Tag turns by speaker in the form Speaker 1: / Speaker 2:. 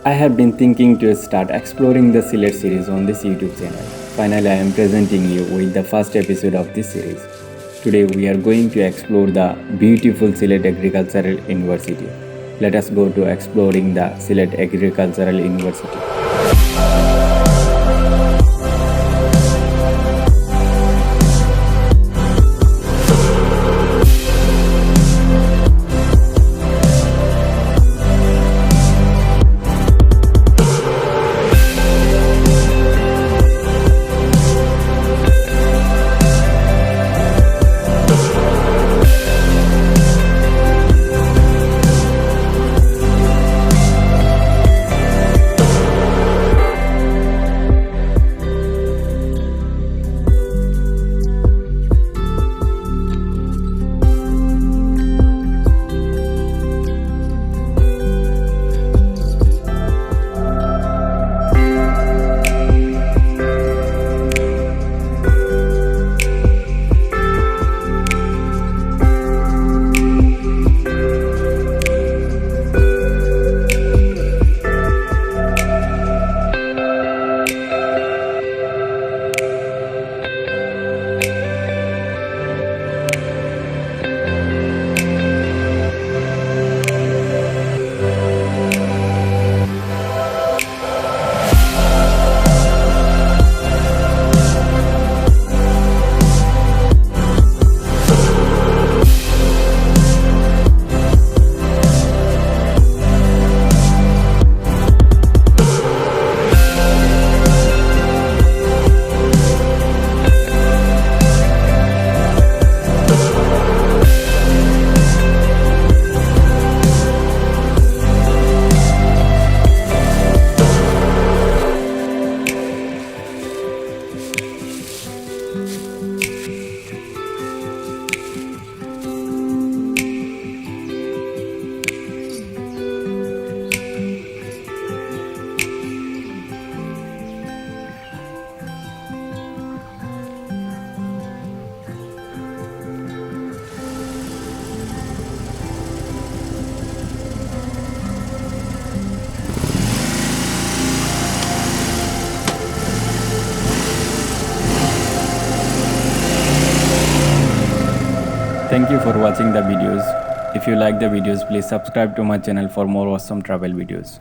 Speaker 1: I have been thinking to start exploring the Sylhet series on this YouTube channel. Finally, I am presenting you with the first episode of this series. Today we are going to explore the beautiful Sylhet Agricultural University. Let us go to exploring the Sylhet Agricultural University. Thank you for watching the videos. If you like the videos, please subscribe to my channel for more awesome travel videos.